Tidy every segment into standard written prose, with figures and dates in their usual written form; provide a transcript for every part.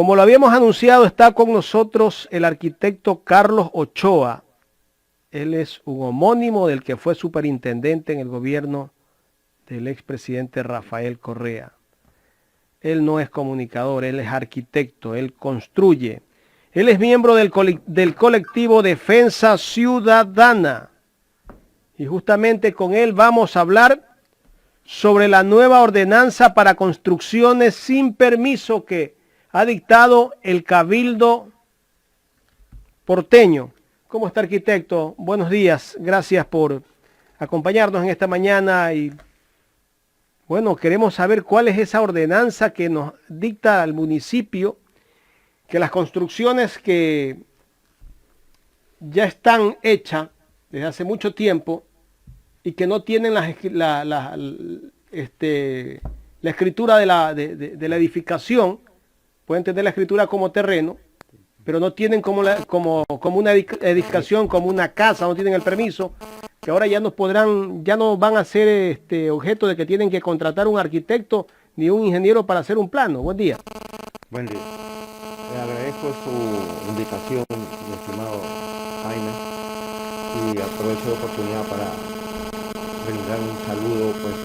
Como lo habíamos anunciado, está con nosotros el arquitecto Carlos Ochoa. Él es un homónimo del que fue superintendente en el gobierno del expresidente Rafael Correa. Él no es comunicador, él es arquitecto, él construye. Él es miembro del colectivo Defensa Ciudadana. Y justamente con él vamos a hablar sobre la nueva ordenanza para construcciones sin permiso que ha dictado el Cabildo porteño. ¿Cómo está, arquitecto? Buenos días, gracias por acompañarnos en esta mañana y bueno, queremos saber cuál es esa ordenanza que nos dicta al municipio que las construcciones que ya están hechas desde hace mucho tiempo y que no tienen la escritura de la edificación, pueden tener la escritura como terreno, pero no tienen como una edificación, como una casa, no tienen el permiso, que ahora ya no van a ser objeto de que tienen que contratar un arquitecto ni un ingeniero para hacer un plano. Buen día. Buen día. Le agradezco su invitación, mi estimado Jaime, y aprovecho la oportunidad para brindar un saludo pues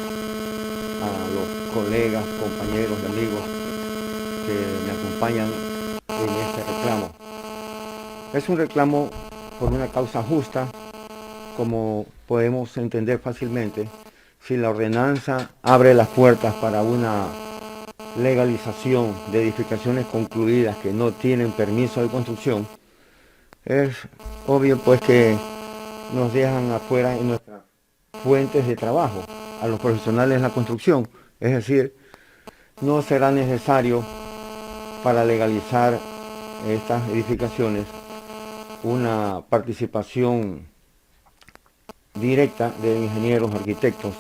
a los colegas, compañeros y amigos que me acompañan en este reclamo. Es un reclamo por una causa justa, como podemos entender fácilmente. Si la ordenanza abre las puertas para una legalización de edificaciones concluidas que no tienen permiso de construcción, es obvio pues que nos dejan afuera en nuestras fuentes de trabajo a los profesionales de la construcción. Es decir, no será necesario para legalizar estas edificaciones una participación directa de ingenieros, arquitectos,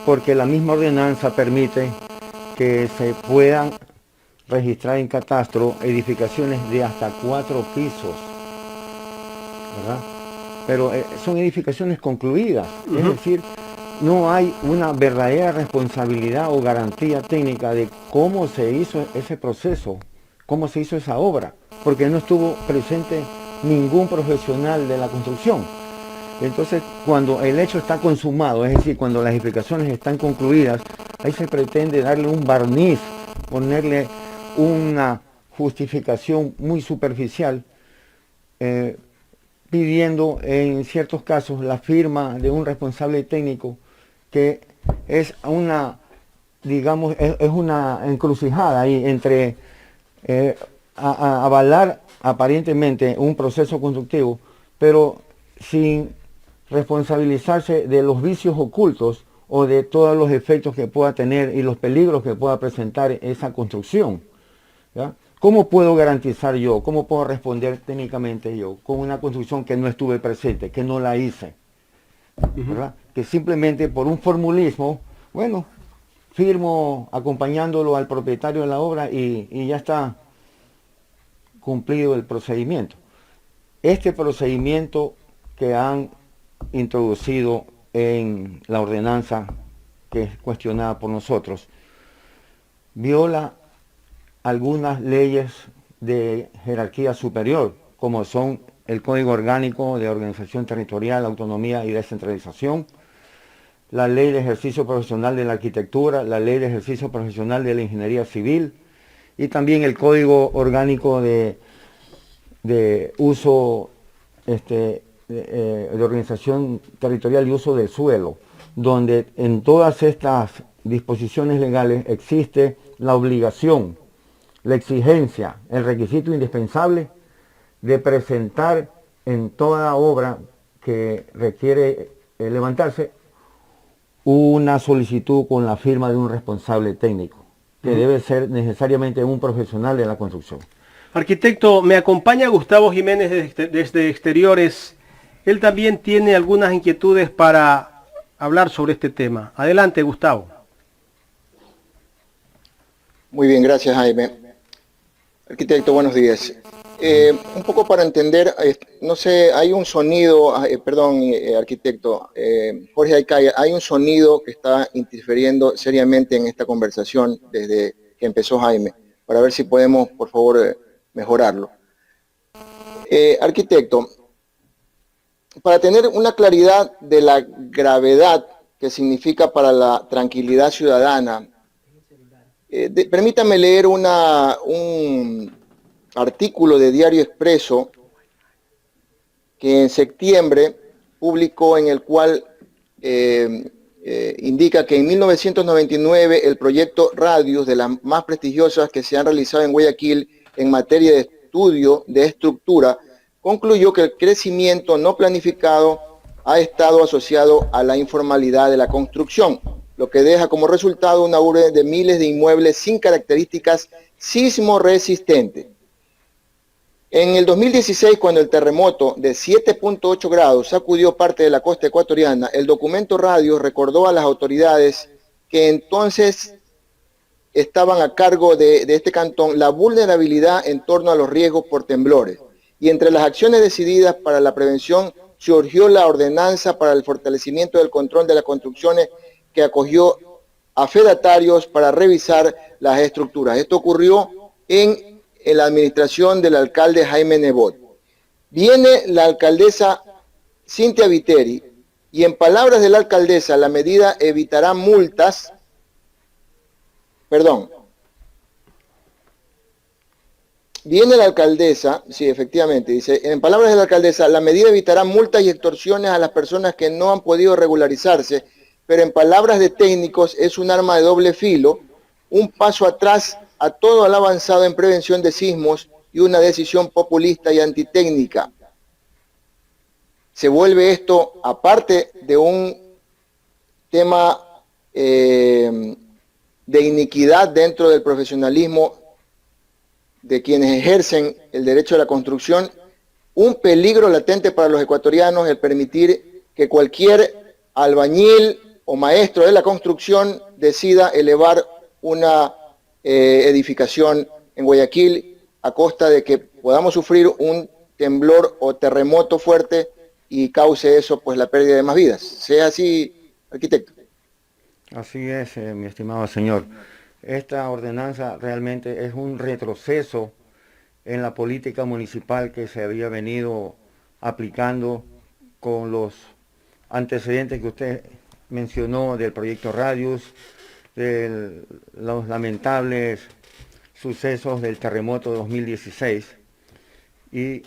porque la misma ordenanza permite que se puedan registrar en catastro edificaciones de hasta 4 pisos, ¿verdad? Pero son edificaciones concluidas, es decir, no hay una verdadera responsabilidad o garantía técnica de cómo se hizo ese proceso, cómo se hizo esa obra, porque no estuvo presente ningún profesional de la construcción. Entonces, cuando el hecho está consumado, es decir, cuando las edificaciones están concluidas, ahí se pretende darle un barniz, ponerle una justificación muy superficial, pidiendo en ciertos casos la firma de un responsable técnico, que es una, digamos, es una encrucijada ahí entre avalar aparentemente un proceso constructivo, pero sin responsabilizarse de los vicios ocultos o de todos los efectos que pueda tener y los peligros que pueda presentar esa construcción, ¿ya? ¿Cómo puedo garantizar yo, cómo puedo responder técnicamente yo con una construcción que no estuve presente, que no la hice, ¿verdad? Que simplemente por un formulismo, bueno, firmo acompañándolo al propietario de la obra y ya está cumplido el procedimiento? Este procedimiento que han introducido en la ordenanza que es cuestionada por nosotros viola algunas leyes de jerarquía superior, como son el Código Orgánico de Organización Territorial, Autonomía y Descentralización, la Ley de Ejercicio Profesional de la Arquitectura, la Ley de Ejercicio Profesional de la Ingeniería Civil y también el Código Orgánico de uso de organización territorial y uso del suelo, donde en todas estas disposiciones legales existe la obligación, la exigencia, el requisito indispensable de presentar en toda obra que requiere levantarse una solicitud con la firma de un responsable técnico, que debe ser necesariamente un profesional de la construcción. Arquitecto, me acompaña Gustavo Jiménez desde Exteriores. Él también tiene algunas inquietudes para hablar sobre este tema. Adelante, Gustavo. Muy bien, gracias, Jaime. Arquitecto, buenos días. Un poco para entender, no sé, hay un sonido, arquitecto, Jorge Aycaya, hay un sonido que está interfiriendo seriamente en esta conversación desde que empezó Jaime. para ver si podemos, por favor, mejorarlo. Arquitecto, para tener una claridad de la gravedad que significa para la tranquilidad ciudadana, permítame leer un artículo de Diario Expreso que en septiembre publicó, en el cual indica que en 1999 el proyecto Radius, de las más prestigiosas que se han realizado en Guayaquil en materia de estudio de estructura, concluyó que el crecimiento no planificado ha estado asociado a la informalidad de la construcción, lo que deja como resultado una urbe de miles de inmuebles sin características sismo-resistentes. En el 2016, cuando el terremoto de 7.8 grados sacudió parte de la costa ecuatoriana, el documento Radio recordó a las autoridades que entonces estaban a cargo de este cantón la vulnerabilidad en torno a los riesgos por temblores. Y entre las acciones decididas para la prevención surgió la ordenanza para el fortalecimiento del control de las construcciones, que acogió a fedatarios para revisar las estructuras. Esto ocurrió en la administración del alcalde Jaime Nebot. Viene la alcaldesa Cintia Viteri y, en palabras de la alcaldesa, la medida evitará multas, viene la alcaldesa, sí, efectivamente, dice, en palabras de la alcaldesa, la medida evitará multas y extorsiones a las personas que no han podido regularizarse, pero en palabras de técnicos es un arma de doble filo, un paso atrás a todo el avanzado en prevención de sismos y una decisión populista y antitécnica. Se vuelve esto, aparte de un tema de iniquidad dentro del profesionalismo de quienes ejercen el derecho a la construcción, un peligro latente para los ecuatorianos el permitir que cualquier albañil o maestro de la construcción decida elevar una edificación en Guayaquil a costa de que podamos sufrir un temblor o terremoto fuerte y cause eso pues la pérdida de más vidas. ¿Sea así, arquitecto? Así es, mi estimado señor. Esta ordenanza realmente es un retroceso en la política municipal que se había venido aplicando con los antecedentes que usted mencionó del proyecto Radius, de los lamentables sucesos del terremoto de 2016, y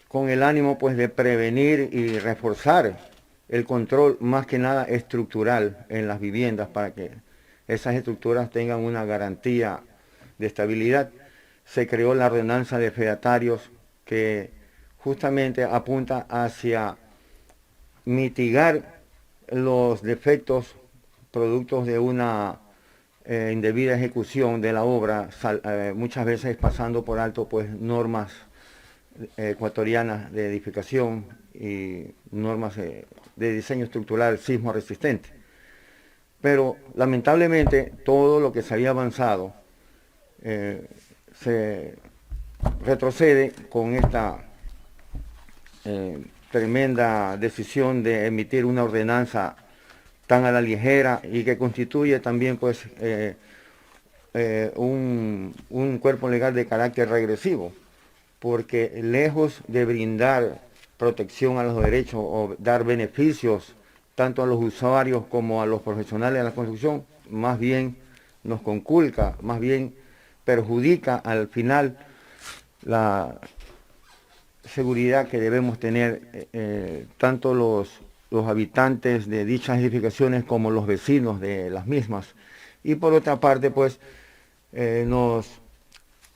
con el ánimo pues de prevenir y reforzar el control más que nada estructural en las viviendas para que esas estructuras tengan una garantía de estabilidad. Se creó la ordenanza de fedatarios que justamente apunta hacia mitigar los defectos productos de una indebida ejecución de la obra, muchas veces pasando por alto pues normas ecuatorianas de edificación y normas de diseño estructural sismo resistente. Pero lamentablemente todo lo que se había avanzado se retrocede con esta tremenda decisión de emitir una ordenanza tan a la ligera y que constituye también pues un cuerpo legal de carácter regresivo, porque lejos de brindar protección a los derechos o dar beneficios tanto a los usuarios como a los profesionales de la construcción, más bien nos conculca, más bien perjudica al final la seguridad que debemos tener tanto los habitantes de dichas edificaciones como los vecinos de las mismas. Y por otra parte, pues, nos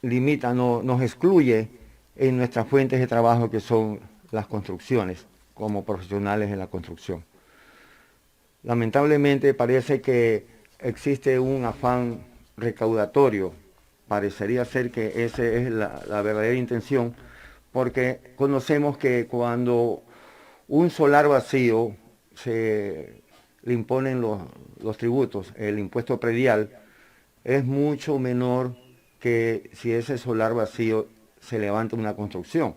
limita, nos excluye en nuestras fuentes de trabajo que son las construcciones, como profesionales en la construcción. Lamentablemente parece que existe un afán recaudatorio, parecería ser que esa es la verdadera intención, porque conocemos que cuando un solar vacío se le imponen los tributos, el impuesto predial, es mucho menor que si ese solar vacío se levanta una construcción.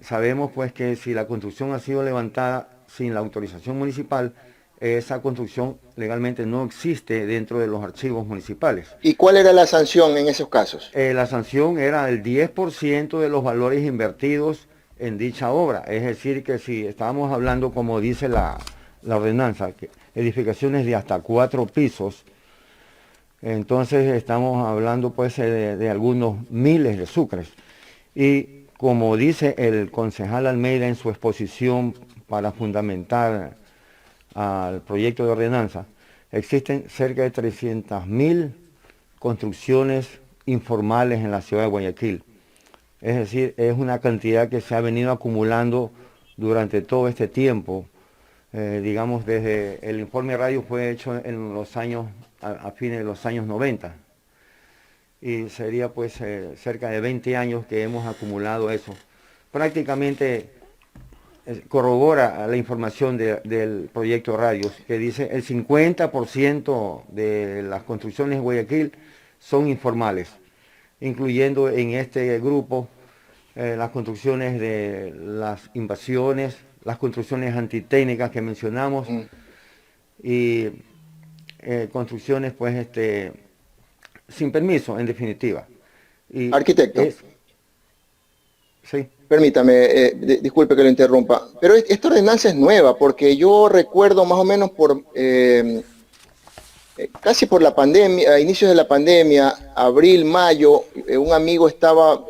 Sabemos pues que si la construcción ha sido levantada sin la autorización municipal, esa construcción legalmente no existe dentro de los archivos municipales. ¿Y cuál era la sanción en esos casos? La sanción era el 10% de los valores invertidos en dicha obra. Es decir, que si estábamos hablando, como dice la ordenanza, que edificaciones de hasta 4 pisos, entonces estamos hablando pues de algunos miles de sucres. Y como dice el concejal Almeida en su exposición para fundamentar al proyecto de ordenanza, existen cerca de 300.000 construcciones informales en la ciudad de Guayaquil. Es decir, es una cantidad que se ha venido acumulando durante todo este tiempo. Digamos, desde el informe radio fue hecho en los años, a fines de los años 90. Y sería pues cerca de 20 años que hemos acumulado eso. Prácticamente corrobora la información del proyecto Radios, que dice el 50% de las construcciones en Guayaquil son informales, incluyendo en este grupo las construcciones de las invasiones, las construcciones antitécnicas que mencionamos, y construcciones pues sin permiso, en definitiva. Y Arquitecto. Sí. Permítame, disculpe que lo interrumpa, pero esta ordenanza es nueva, porque yo recuerdo más o menos por casi por la pandemia, a inicios de la pandemia, abril, mayo, un amigo estaba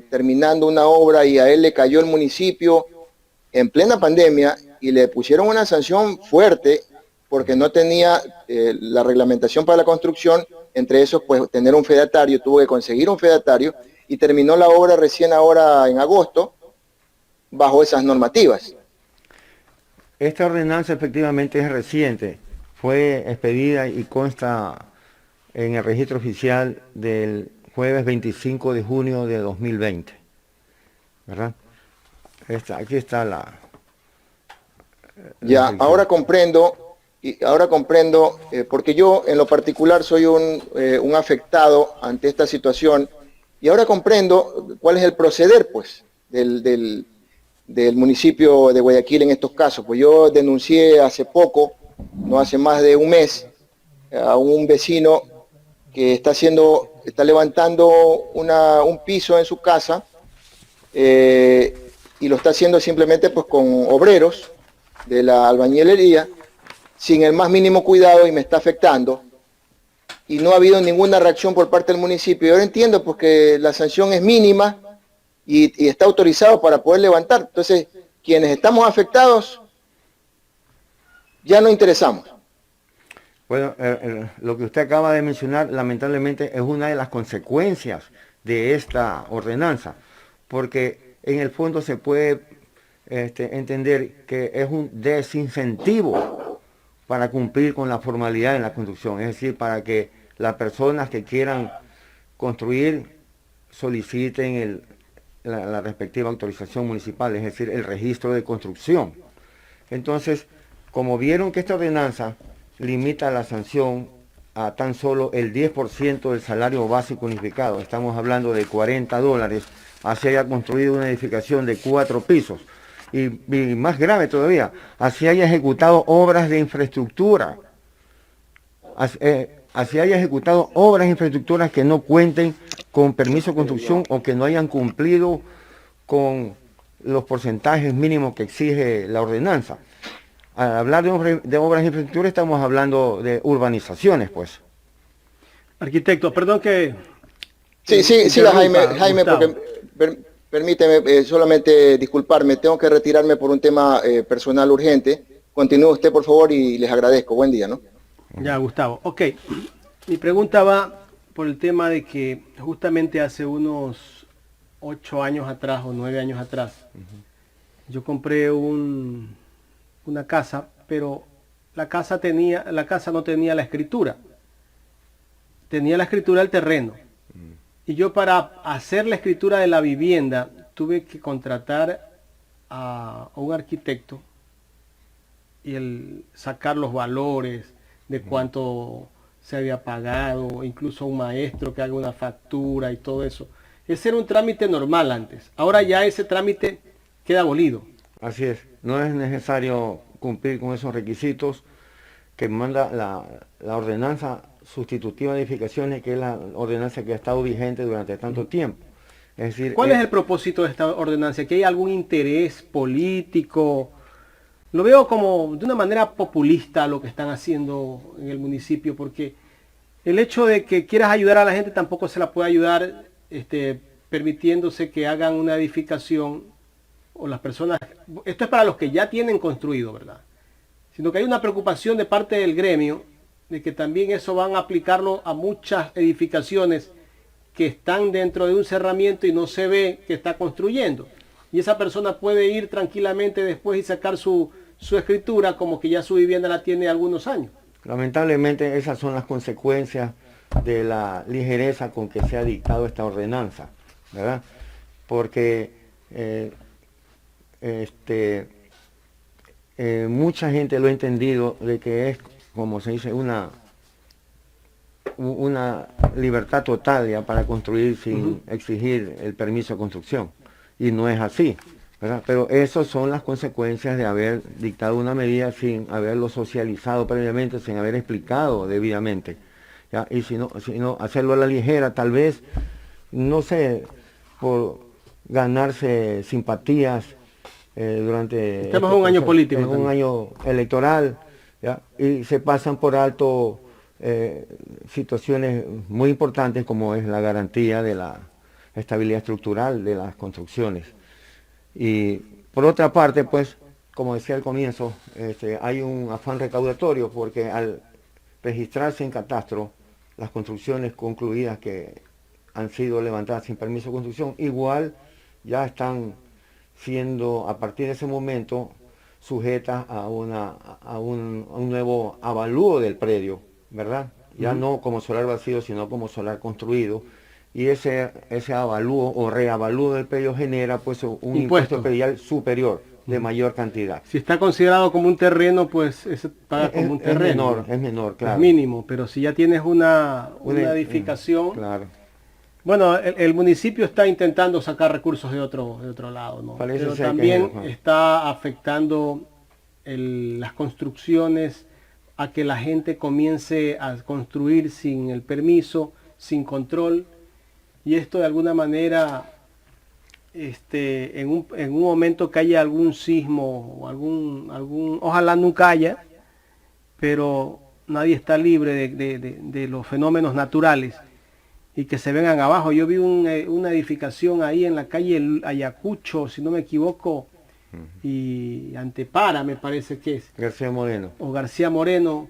terminando una obra y a él le cayó el municipio en plena pandemia y le pusieron una sanción fuerte porque no tenía la reglamentación para la construcción, entre esos pues tener un fedatario, tuvo que conseguir un fedatario y terminó la obra recién ahora en agosto bajo esas normativas. Esta ordenanza efectivamente es reciente, fue expedida y consta en el registro oficial del jueves 25 de junio de 2020, ¿verdad? Aquí está la ya, ahora comprendo, porque yo en lo particular soy un afectado ante esta situación, y ahora comprendo cuál es el proceder pues del municipio de Guayaquil en estos casos. Pues yo denuncié hace poco, no hace más de un mes, a un vecino que está levantando un piso en su casa, y lo está haciendo simplemente pues con obreros de la albañilería, sin el más mínimo cuidado, y me está afectando. Y no ha habido ninguna reacción por parte del municipio. Yo entiendo pues que la sanción es mínima y está autorizado para poder levantar. Entonces, quienes estamos afectados, ya no interesamos. Bueno, lo que usted acaba de mencionar, lamentablemente, es una de las consecuencias de esta ordenanza, porque en el fondo se puede entender que es un desincentivo para cumplir con la formalidad en la construcción, es decir, para que las personas que quieran construir soliciten la respectiva autorización municipal, es decir, el registro de construcción. Entonces, como vieron que esta ordenanza limita la sanción a tan solo el 10% del salario básico unificado, estamos hablando de $40, así haya construido una edificación de 4 pisos, y más grave todavía, así haya ejecutado obras de infraestructura, así haya ejecutado obras de infraestructuras que no cuenten con permiso de construcción o que no hayan cumplido con los porcentajes mínimos que exige la ordenanza. Al hablar de obras de infraestructura estamos hablando de urbanizaciones, pues. Arquitecto, perdón que... Sí, Jaime, porque permíteme solamente disculparme, tengo que retirarme por un tema personal urgente. Continúe usted, por favor, y les agradezco. Buen día, ¿no? Ya, Gustavo. Ok, mi pregunta va por el tema de que justamente hace unos 8 años atrás o 9 años atrás, yo compré una casa, pero la casa no tenía la escritura. Tenía la escritura del terreno. Y yo, para hacer la escritura de la vivienda, tuve que contratar a un arquitecto y sacar los valores de cuánto se había pagado, incluso un maestro que haga una factura y todo eso. Ese era un trámite normal antes. Ahora ya ese trámite queda abolido. Así es, no es necesario cumplir con esos requisitos que manda la ordenanza sustitutiva de edificaciones, que es la ordenanza que ha estado vigente durante tanto tiempo. Es decir, ¿Cuál es el propósito de esta ordenanza? ¿Que hay algún interés político? Lo veo como de una manera populista lo que están haciendo en el municipio, porque el hecho de que quieras ayudar a la gente tampoco se la puede ayudar permitiéndose que hagan una edificación o las personas, esto es para los que ya tienen construido, ¿verdad? Sino que hay una preocupación de parte del gremio de que también eso van a aplicarlo a muchas edificaciones que están dentro de un cerramiento y no se ve que está construyendo. Y esa persona puede ir tranquilamente después y sacar su escritura como que ya su vivienda la tiene algunos años. Lamentablemente esas son las consecuencias de la ligereza con que se ha dictado esta ordenanza, ¿verdad? Porque mucha gente lo ha entendido de que es, como se dice, una libertad total ya para construir sin exigir el permiso de construcción. Y no es así, ¿verdad? Pero esas son las consecuencias de haber dictado una medida sin haberlo socializado previamente, sin haber explicado debidamente, ¿ya? Y si no hacerlo a la ligera, tal vez, no sé, por ganarse simpatías durante... Estamos en un año político. En un año electoral, ¿ya? Y se pasan por alto situaciones muy importantes como es la garantía de la estabilidad estructural de las construcciones. Y por otra parte, pues, como decía al comienzo, hay un afán recaudatorio porque al registrarse en catastro las construcciones concluidas que han sido levantadas sin permiso de construcción, igual ya están siendo a partir de ese momento sujetas a un nuevo avalúo del predio, ¿verdad? Ya no como solar vacío, sino como solar construido. Y ese avalúo o reavalúo del predio genera pues un impuesto predial superior, de mayor cantidad. Si está considerado como un terreno, pues se paga como un terreno. Es menor, claro. Es mínimo, pero si ya tienes una edificación... Claro. Bueno, el municipio está intentando sacar recursos de otro lado, ¿no? Pero también está afectando las construcciones a que la gente comience a construir sin el permiso, sin control, y esto de alguna manera, en un momento que haya algún sismo o ojalá nunca haya, pero nadie está libre de los fenómenos naturales y que se vengan abajo. Yo vi una edificación ahí en la calle Ayacucho, si no me equivoco, y Antepara me parece que es. García Moreno. O García Moreno,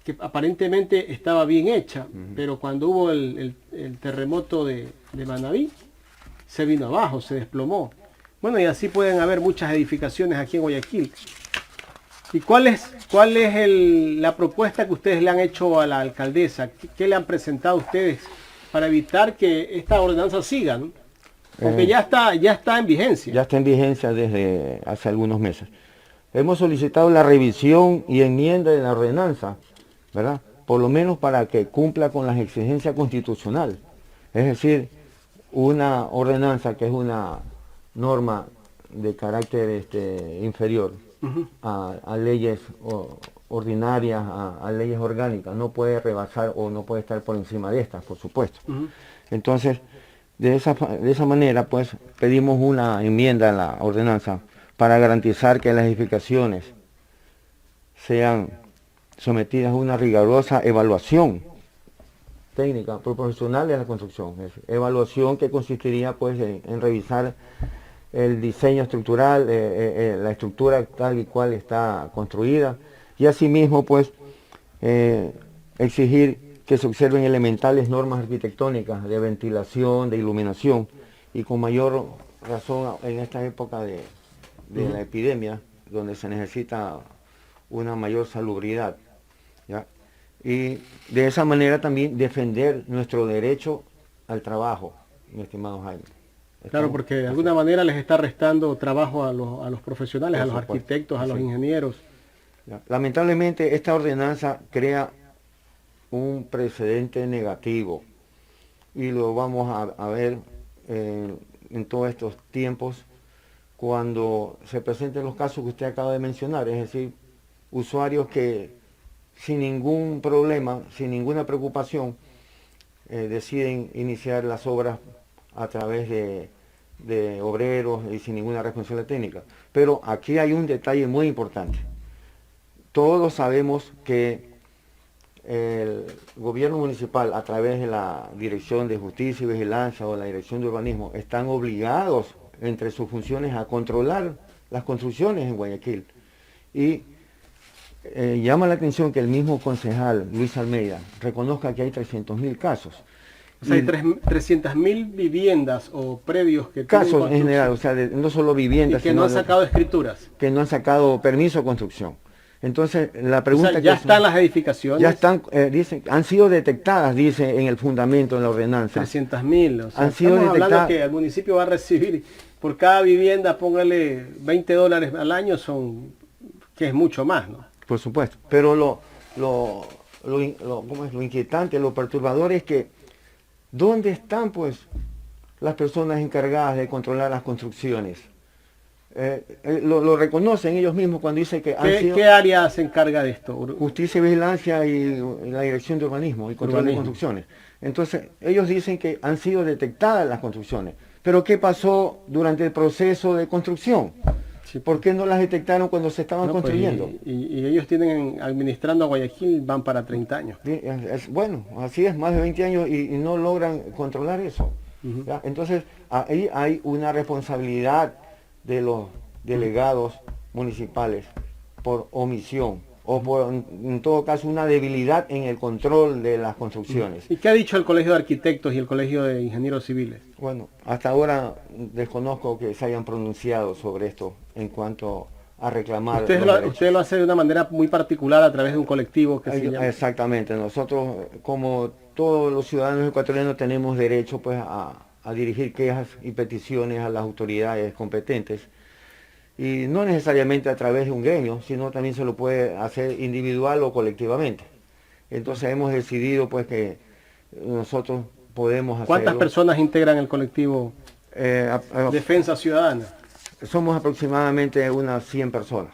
que aparentemente estaba bien hecha, pero cuando hubo el terremoto de Manabí, se vino abajo, se desplomó. Bueno, y así pueden haber muchas edificaciones aquí en Guayaquil. ¿Y cuál es la propuesta que ustedes le han hecho a la alcaldesa? ¿Qué le han presentado ustedes para evitar que esta ordenanza siga, ¿no? Porque ya está en vigencia. Ya está en vigencia desde hace algunos meses. Hemos solicitado la revisión y enmienda de la ordenanza, ¿verdad? Por lo menos para que cumpla con las exigencias constitucionales. Es decir, una ordenanza que es una norma de carácter inferior a leyes ordinarias, a leyes orgánicas, no puede rebasar o no puede estar por encima de estas, por supuesto. Entonces, de esa manera, pues, pedimos una enmienda a la ordenanza para garantizar que las edificaciones sean sometidas a una rigurosa evaluación técnica por profesionales de la construcción. Evaluación que consistiría, pues, en revisar el diseño estructural, la estructura tal y cual está construida, y asimismo, pues, exigir que se observen elementales normas arquitectónicas de ventilación, de iluminación, y con mayor razón en esta época de la epidemia, donde se necesita una mayor salubridad, ¿ya? Y de esa manera también defender nuestro derecho al trabajo, mi estimado Jaime. Claro, porque de alguna manera les está restando trabajo a los profesionales, a los arquitectos, a los ingenieros. Lamentablemente esta ordenanza crea un precedente negativo y lo vamos a ver en todos estos tiempos cuando se presenten los casos que usted acaba de mencionar, es decir, usuarios que sin ningún problema, sin ninguna preocupación, deciden iniciar las obras a través de obreros y sin ninguna responsabilidad técnica. Pero aquí hay un detalle muy importante. Todos sabemos que el gobierno municipal, a través de la Dirección de Justicia y Vigilancia o la Dirección de Urbanismo, están obligados entre sus funciones a controlar las construcciones en Guayaquil. Y llama la atención que el mismo concejal, Luis Almeida, reconozca que hay 300.000 casos. O sea, hay 300.000 viviendas o predios que Casos en general, o sea, no solo viviendas, y que no han sacado escrituras. Que no han sacado permiso de construcción. Entonces, la pregunta... O sea, ya están las edificaciones. Ya están, dicen, han sido detectadas, dice en el fundamento, en la ordenanza. 300.000. O sea, han sido estamos hablando detectadas... que el municipio va a recibir, por cada vivienda, póngale $20 al año, que es mucho más, ¿no? Por supuesto. Pero ¿cómo es? Lo inquietante, lo perturbador es que, ¿dónde están, pues, las personas encargadas de controlar las construcciones? Lo reconocen ellos mismos cuando dicen que han sido... ¿Qué área se encarga de esto? Justicia y Vigilancia y la Dirección de Urbanismo y Control de Construcciones. Entonces, ellos dicen que han sido detectadas las construcciones. Pero ¿qué pasó durante el proceso de construcción? Sí. ¿Por qué no las detectaron cuando se estaban construyendo? Pues, y ellos tienen, administrando a Guayaquil, van para 30 años. Bueno, así es, más de 20 años y no logran controlar eso. ¿Ya? Entonces, ahí hay una responsabilidad de los delegados municipales por omisión o por, en todo caso, una debilidad en el control de las construcciones. ¿Y qué ha dicho el Colegio de Arquitectos y el Colegio de Ingenieros Civiles? Bueno, hasta ahora desconozco que se hayan pronunciado sobre esto en cuanto a reclamar. Usted lo hace de una manera muy particular a través de un colectivo que se llama... Exactamente, nosotros, como todos los ciudadanos ecuatorianos, tenemos derecho, pues, a dirigir quejas y peticiones a las autoridades competentes, y no necesariamente a través de un gremio, sino también se lo puede hacer individual o colectivamente. Entonces hemos decidido, pues, que nosotros podemos hacerlo. ¿Cuántas personas integran el colectivo Defensa Ciudadana? Somos aproximadamente unas 100 personas.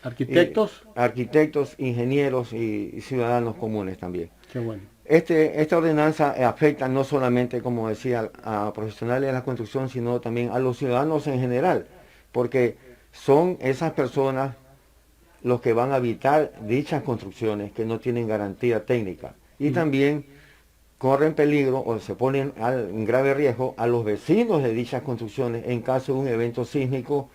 ¿Arquitectos? Arquitectos, ingenieros y ciudadanos comunes también. Qué bueno. Esta ordenanza afecta no solamente, como decía, a profesionales de la construcción, sino también a los ciudadanos en general, porque son esas personas los que van a habitar dichas construcciones que no tienen garantía técnica, y también corren peligro o se ponen en grave riesgo a los vecinos de dichas construcciones en caso de un evento sísmico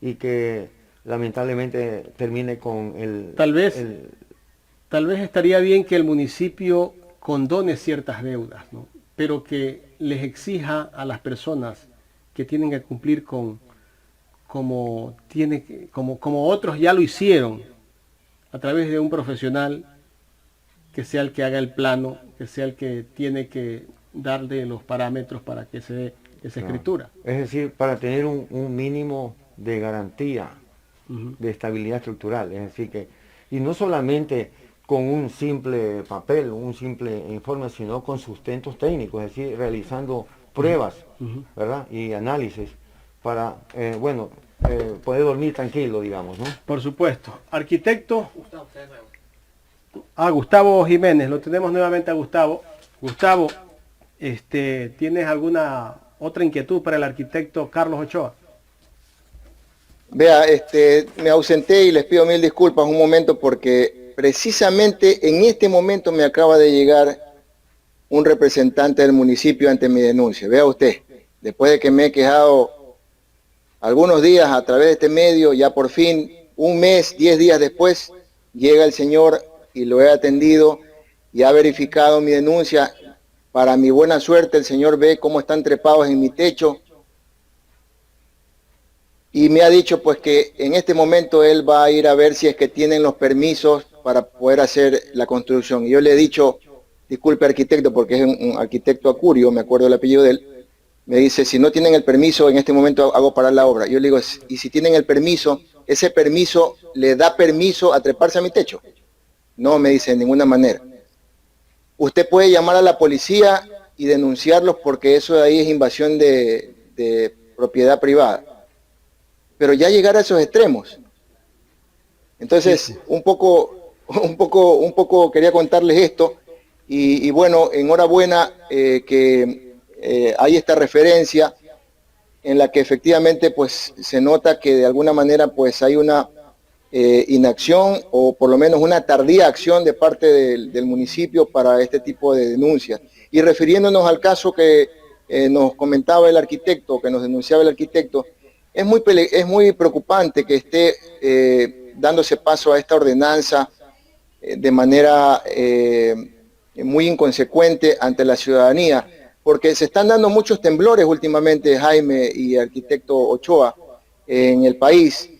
y que lamentablemente termine con el... Tal vez estaría bien que el municipio condone ciertas deudas, ¿no? Pero que les exija a las personas que tienen que cumplir como otros ya lo hicieron, a través de un profesional que sea el que haga el plano, que sea el que tiene que darle los parámetros para que se dé esa escritura. Es decir, para tener un mínimo de garantía, de estabilidad estructural, es decir que, y no solamente con un simple papel, un simple informe, sino con sustentos técnicos, es decir, realizando pruebas, ¿verdad? Y análisis para, poder dormir tranquilo, digamos, ¿no? Por supuesto. Arquitecto. Gustavo Jiménez, lo tenemos nuevamente a Gustavo. Gustavo, ¿tienes alguna otra inquietud para el arquitecto Carlos Ochoa? Vea, me ausenté y les pido mil disculpas un momento porque precisamente en este momento me acaba de llegar un representante del municipio ante mi denuncia. Vea usted, después de que me he quejado algunos días a través de este medio, ya por fin, un mes, 10 días después, llega el señor y lo he atendido y ha verificado mi denuncia. Para mi buena suerte, el señor ve cómo están trepados en mi techo y me ha dicho pues que en este momento él va a ir a ver si es que tienen los permisos para poder hacer la construcción. Y yo le he dicho, disculpe arquitecto, porque es un arquitecto Acurio, me acuerdo el apellido de él, me dice, si no tienen el permiso, en este momento hago parar la obra. Yo le digo, y si tienen el permiso, ese permiso le da permiso a treparse a mi techo. No, me dice, de ninguna manera. Usted puede llamar a la policía y denunciarlos porque eso de ahí es invasión de propiedad privada. Pero ya llegar a esos extremos. Entonces, un poco un poco quería contarles esto y bueno, enhorabuena que hay esta referencia en la que efectivamente pues se nota que de alguna manera pues hay una inacción o por lo menos una tardía acción de parte del municipio para este tipo de denuncias. Y refiriéndonos al caso que nos comentaba el arquitecto, que nos denunciaba el arquitecto, es muy preocupante que esté dándose paso a esta ordenanza de manera muy inconsecuente ante la ciudadanía, porque se están dando muchos temblores últimamente, Jaime y arquitecto Ochoa, en el país.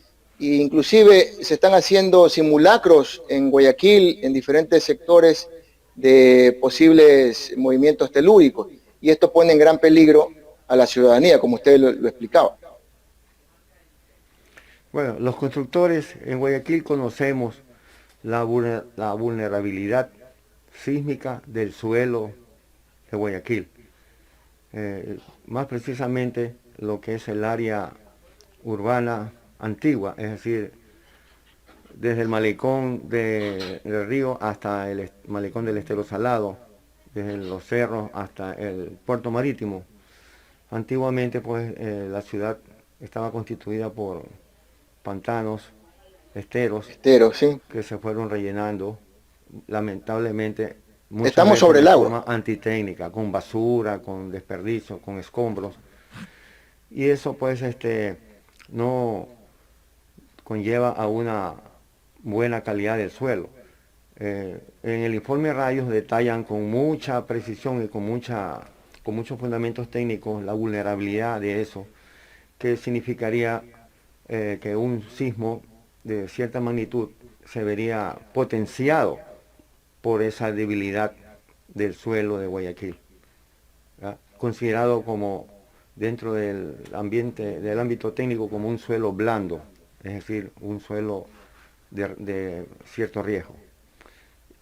E inclusive se están haciendo simulacros en Guayaquil, en diferentes sectores de posibles movimientos telúricos. Y esto pone en gran peligro a la ciudadanía, como usted lo explicaba. Bueno, los constructores en Guayaquil conocemos la vulnerabilidad sísmica del suelo de Guayaquil. Más precisamente lo que es el área urbana antigua, es decir, desde el malecón del río hasta el malecón del Estero Salado, desde los cerros hasta el puerto marítimo. Antiguamente pues la ciudad estaba constituida por pantanos, esteros, Sí. que se fueron rellenando, lamentablemente, muchas Estamos veces sobre el de agua. forma antitécnica, con basura, con desperdicio, con escombros. Y eso pues no conlleva a una buena calidad del suelo. En el informe Rayos detallan con mucha precisión y con muchos fundamentos técnicos la vulnerabilidad de eso, que significaría que un sismo de cierta magnitud se vería potenciado por esa debilidad del suelo de Guayaquil, ¿verdad? Considerado como dentro del ámbito técnico como un suelo blando, es decir, un suelo de cierto riesgo.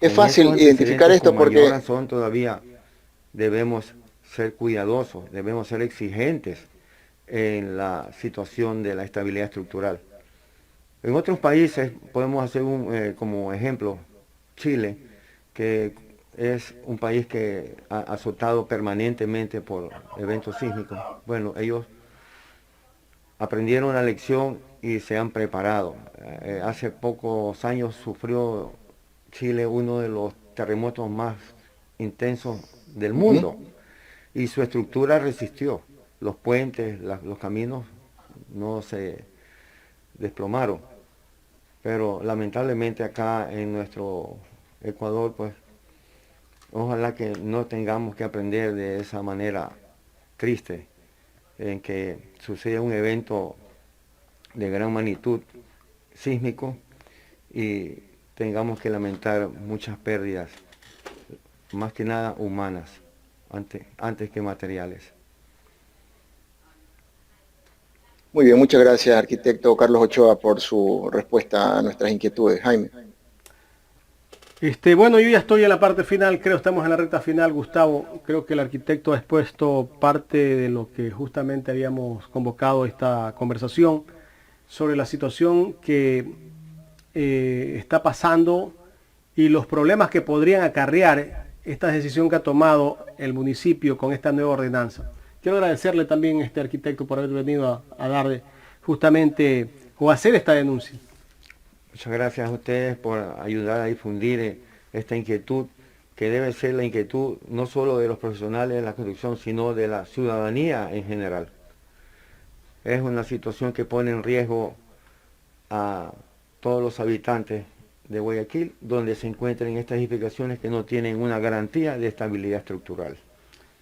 Es Con estos fácil identificar antecedentes, con esto mayor porque razón todavía debemos ser cuidadosos, debemos ser exigentes en la situación de la estabilidad estructural. En otros países podemos hacer como ejemplo Chile, que es un país que ha azotado permanentemente por eventos sísmicos. Bueno, ellos aprendieron la lección y se han preparado. Hace pocos años sufrió Chile uno de los terremotos más intensos del mundo y su estructura resistió. Los puentes, los caminos no se desplomaron, pero lamentablemente acá en nuestro Ecuador, pues ojalá que no tengamos que aprender de esa manera triste en que sucede un evento de gran magnitud sísmico y tengamos que lamentar muchas pérdidas, más que nada humanas, antes que materiales. muy bien, muchas gracias, arquitecto Carlos Ochoa, por su respuesta a nuestras inquietudes. Jaime. Bueno, yo ya estoy en la parte final, creo estamos en la recta final, Gustavo. Creo que el arquitecto ha expuesto parte de lo que justamente habíamos convocado esta conversación sobre la situación que está pasando y los problemas que podrían acarrear esta decisión que ha tomado el municipio con esta nueva ordenanza. Quiero agradecerle también a este arquitecto por haber venido a darle justamente o hacer esta denuncia. Muchas gracias a ustedes por ayudar a difundir esta inquietud, que debe ser la inquietud no solo de los profesionales de la construcción, sino de la ciudadanía en general. Es una situación que pone en riesgo a todos los habitantes de Guayaquil, donde se encuentran estas edificaciones que no tienen una garantía de estabilidad estructural.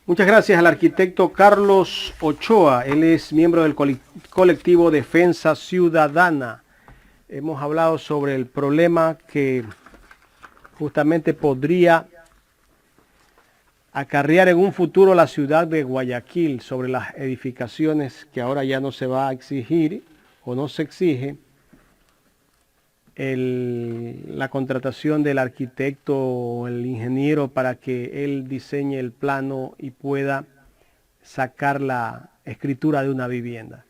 Muchas gracias al arquitecto Carlos Ochoa. Él es miembro del colectivo Defensa Ciudadana. Hemos hablado sobre el problema que justamente podría acarrear en un futuro la ciudad de Guayaquil, sobre las edificaciones que ahora ya no se va a exigir o no se exige la contratación del arquitecto o el ingeniero para que él diseñe el plano y pueda sacar la escritura de una vivienda.